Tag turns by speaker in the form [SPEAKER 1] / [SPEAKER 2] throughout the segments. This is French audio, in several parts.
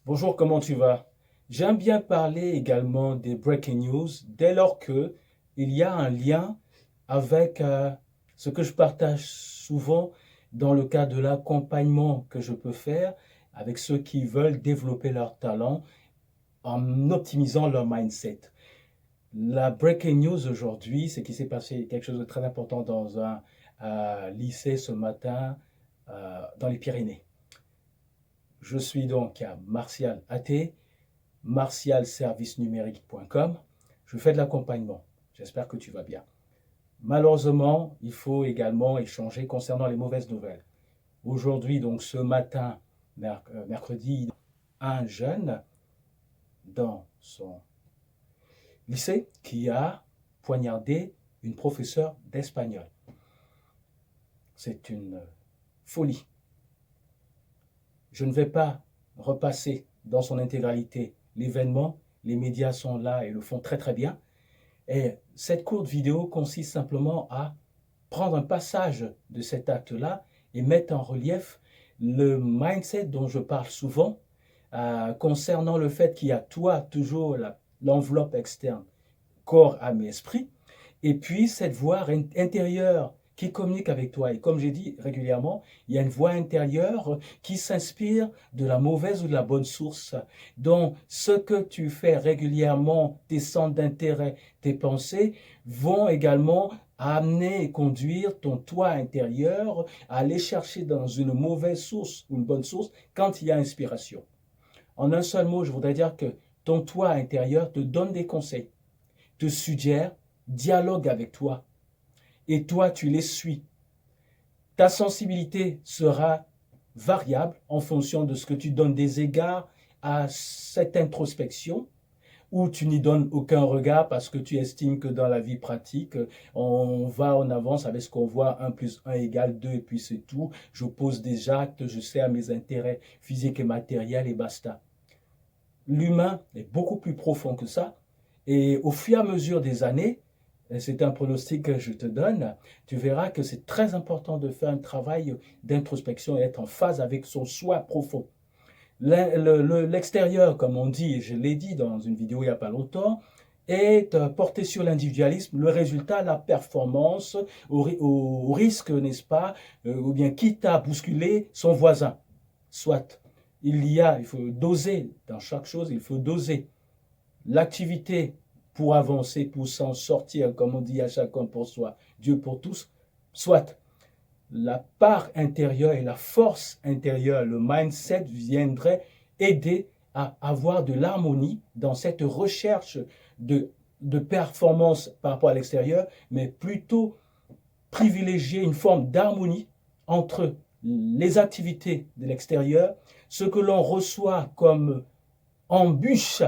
[SPEAKER 1] Bonjour, comment tu vas? J'aime bien parler également des breaking news dès lors que il y a un lien avec ce que je partage souvent dans le cas de l'accompagnement que je peux faire avec ceux qui veulent développer leur talent en optimisant leur mindset. La breaking news aujourd'hui, c'est qu'il s'est passé quelque chose de très important dans un lycée ce matin dans les Pyrénées. Je suis donc à Martial Athée, martialservicenumérique.com. Je fais de l'accompagnement. J'espère que tu vas bien. Malheureusement, il faut également échanger concernant les mauvaises nouvelles. Aujourd'hui, donc ce matin, mercredi, un jeune dans son lycée qui a poignardé une professeure d'espagnol. C'est une folie. Je ne vais pas repasser dans son intégralité l'événement. Les médias sont là et le font très très bien. Et cette courte vidéo consiste simplement à prendre un passage de cet acte-là et mettre en relief le mindset dont je parle souvent concernant le fait qu'il y a toi toujours l'enveloppe externe, corps, âme et esprit, et puis cette voix intérieure qui communique avec toi. Et comme j'ai dit régulièrement, il y a une voix intérieure qui s'inspire de la mauvaise ou de la bonne source. Donc, ce que tu fais régulièrement, tes centres d'intérêt, tes pensées, vont également amener et conduire ton toi intérieur à aller chercher dans une mauvaise source ou une bonne source quand il y a inspiration. En un seul mot, je voudrais dire que ton toi intérieur te donne des conseils, te suggère, dialogue avec toi, et toi, tu les suis. Ta sensibilité sera variable en fonction de ce que tu donnes des égards à cette introspection, ou tu n'y donnes aucun regard parce que tu estimes que dans la vie pratique, on va en avance avec ce qu'on voit, 1 plus 1 égale 2 et puis c'est tout. Je pose des actes, je sais à mes intérêts physiques et matériels et basta. L'humain est beaucoup plus profond que ça et au fur et à mesure des années, c'est un pronostic que je te donne, tu verras que c'est très important de faire un travail d'introspection et être en phase avec son soi profond. L'extérieur, comme on dit, et je l'ai dit dans une vidéo il n'y a pas longtemps, est porté sur l'individualisme, le résultat, la performance, au risque, n'est-ce pas, ou bien quitte à bousculer son voisin. Soit, il faut doser dans chaque chose, il faut doser l'activité pour avancer, pour s'en sortir, comme on dit à chacun pour soi, Dieu pour tous, soit la part intérieure et la force intérieure, le mindset viendrait aider à avoir de l'harmonie dans cette recherche de performance par rapport à l'extérieur, mais plutôt privilégier une forme d'harmonie entre les activités de l'extérieur, ce que l'on reçoit comme embûche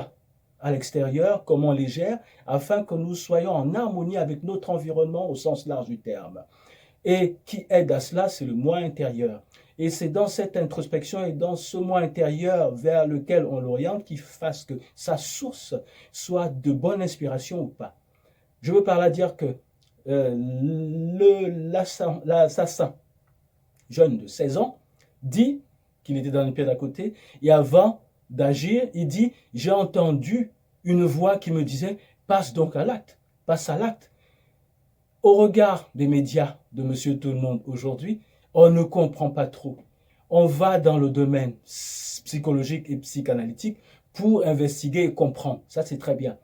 [SPEAKER 1] à l'extérieur, comment on les gère, afin que nous soyons en harmonie avec notre environnement au sens large du terme. Et qui aide à cela, c'est le moi intérieur. Et c'est dans cette introspection et dans ce moi intérieur vers lequel on l'oriente qui fasse que sa source soit de bonne inspiration ou pas. Je veux par là dire que l'assassin jeune de 16 ans dit qu'il était dans une pièce d'à côté et avant d'agir, il dit, j'ai entendu une voix qui me disait, passe donc à l'acte, passe à l'acte. Au regard des médias de Monsieur Tout-le-Monde aujourd'hui, on ne comprend pas trop. On va dans le domaine psychologique et psychanalytique pour investiguer et comprendre. Ça, c'est très bien.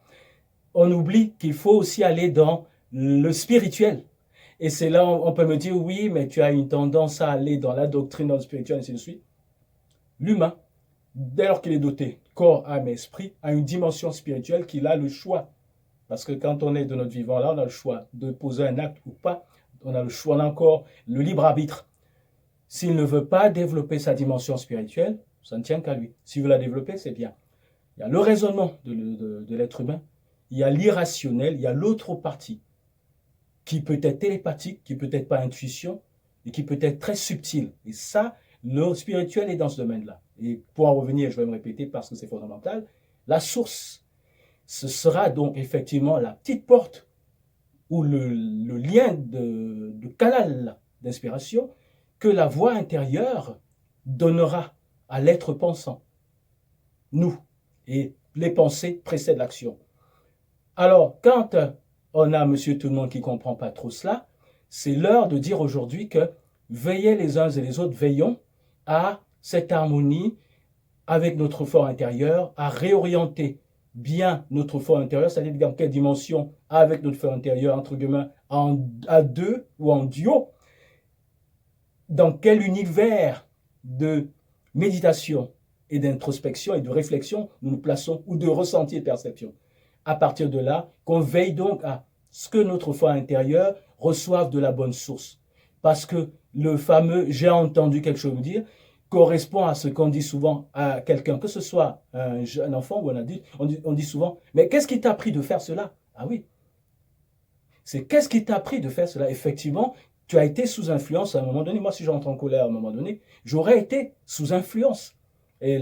[SPEAKER 1] On oublie qu'il faut aussi aller dans le spirituel. Et c'est là on peut me dire, oui, mais tu as une tendance à aller dans la doctrine, dans le spirituel, et ainsi de suite. L'humain, dès lors qu'il est doté, corps, âme et esprit, a une dimension spirituelle qu'il a le choix. Parce que quand on est de notre vivant là, on a le choix de poser un acte ou pas. On a le choix, on a encore le libre arbitre. S'il ne veut pas développer sa dimension spirituelle, ça ne tient qu'à lui. S'il veut la développer, c'est bien. Il y a le raisonnement de l'être humain, il y a l'irrationnel, il y a l'autre partie, qui peut être télépathique, qui peut être par intuition, et qui peut être très subtil. Et ça, le spirituel est dans ce domaine-là. Et pour en revenir, je vais me répéter parce que c'est fondamental, la source, ce sera donc effectivement la petite porte ou le lien de canal d'inspiration que la voix intérieure donnera à l'être pensant. nous. Et les pensées précèdent l'action. Alors, quand on a monsieur tout le monde qui ne comprend pas trop cela, c'est l'heure de dire aujourd'hui que veillez les uns et les autres, veillons à cette harmonie avec notre fort intérieur, à réorienter bien notre fort intérieur, c'est-à-dire dans quelle dimension avec notre fort intérieur, entre guillemets, à deux ou en duo, dans quel univers de méditation et d'introspection et de réflexion nous nous plaçons, ou de ressenti et de perception. À partir de là, qu'on veille donc à ce que notre foi intérieure reçoive de la bonne source. Parce que le fameux « j'ai entendu quelque chose me dire » correspond à ce qu'on dit souvent à quelqu'un, que ce soit un jeune enfant ou un adulte, on dit souvent « mais qu'est-ce qui t'a appris de faire cela ?» Ah oui, c'est qu'est-ce qui t'a appris de faire cela? Effectivement, tu as été sous influence à un moment donné. Moi, si j'entre en colère à un moment donné, j'aurais été sous influence. Et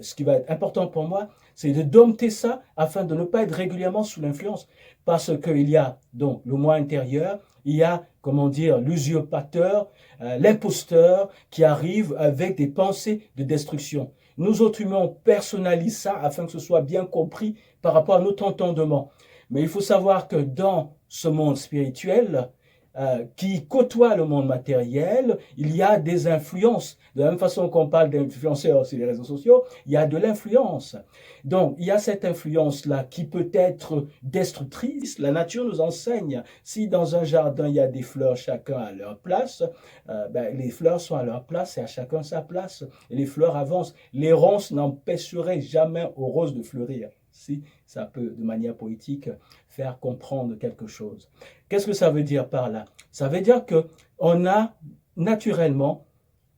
[SPEAKER 1] ce qui va être important pour moi, c'est de dompter ça afin de ne pas être régulièrement sous l'influence. Parce qu'il y a donc le moi intérieur, il y a, comment dire, l'usurpateur, l'imposteur qui arrive avec des pensées de destruction. Nous autres humains, on personnalise ça afin que ce soit bien compris par rapport à notre entendement. Mais il faut savoir que dans ce monde spirituel, qui côtoie le monde matériel, il y a des influences. De la même façon qu'on parle d'influenceurs sur les réseaux sociaux, il y a de l'influence. Donc, il y a cette influence-là qui peut être destructrice. La nature nous enseigne. Si dans un jardin, il y a des fleurs, chacun à leur place, les fleurs sont à leur place et à chacun sa place. Et les fleurs avancent. Les ronces n'empêcheraient jamais aux roses de fleurir. Si ça peut, de manière poétique, faire comprendre quelque chose. Qu'est-ce que ça veut dire par là? Ça veut dire qu'on a naturellement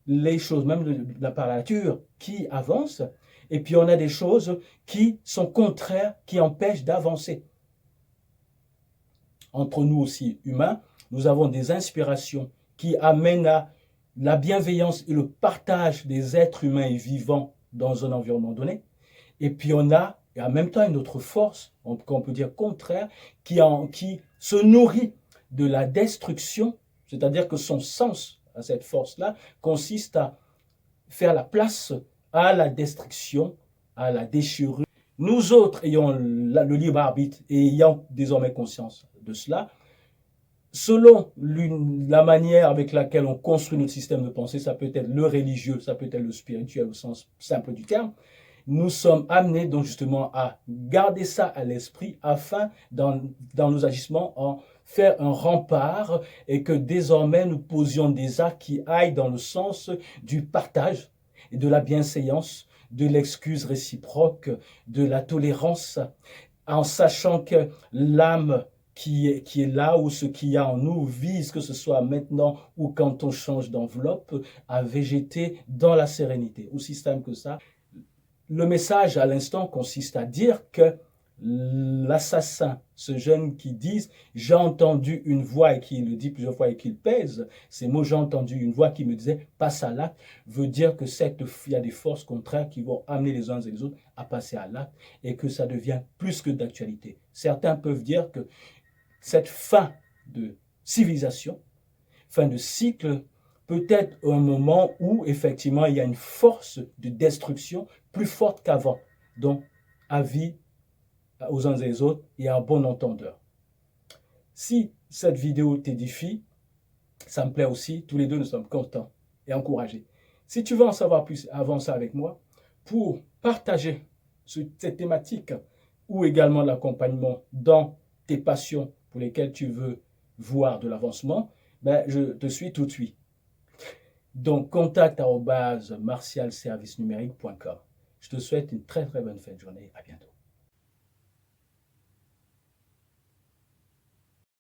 [SPEAKER 1] les choses, même par la nature, qui avancent, et puis on a des choses qui sont contraires, qui empêchent d'avancer. Entre nous aussi, humains, nous avons des inspirations qui amènent à la bienveillance et le partage des êtres humains et vivants dans un environnement donné. Et puis on a et en même temps une autre force, qu'on peut dire contraire, qui se nourrit de la destruction, c'est-à-dire que son sens à cette force-là consiste à faire la place à la destruction, à la déchirure. Nous autres ayant le libre arbitre et ayant désormais conscience de cela, selon la manière avec laquelle on construit notre système de pensée, ça peut être le religieux, ça peut être le spirituel au sens simple du terme, nous sommes amenés donc justement à garder ça à l'esprit afin dans nos agissements en faire un rempart et que désormais nous posions des actes qui aillent dans le sens du partage et de la bienséance, de l'excuse réciproque, de la tolérance, en sachant que l'âme qui est là, ou ce qu'il y a en nous, vise, que ce soit maintenant ou quand on change d'enveloppe, à végéter dans la sérénité. Aussi simple que ça. Le message à l'instant consiste à dire que l'assassin, ce jeune qui dit « j'ai entendu une voix » et qui le dit plusieurs fois et qu'il pèse, ces mots « j'ai entendu une voix qui me disait « passe à l'acte » veut dire que il y a des forces contraires qui vont amener les uns et les autres à passer à l'acte et que ça devient plus que d'actualité. Certains peuvent dire que cette fin de civilisation, fin de cycle, peut-être un moment où effectivement il y a une force de destruction plus forte qu'avant. Donc, avis aux uns et aux autres et à un bon entendeur. Si cette vidéo t'édifie, ça me plaît aussi, tous les deux nous sommes contents et encouragés. Si tu veux en savoir plus, avance avec moi pour partager cette thématique ou également l'accompagnement dans tes passions pour lesquelles tu veux voir de l'avancement, je te suis tout de suite. Donc, contact@martialservicenumérique.com. Je te souhaite une très très bonne fin de journée. À bientôt.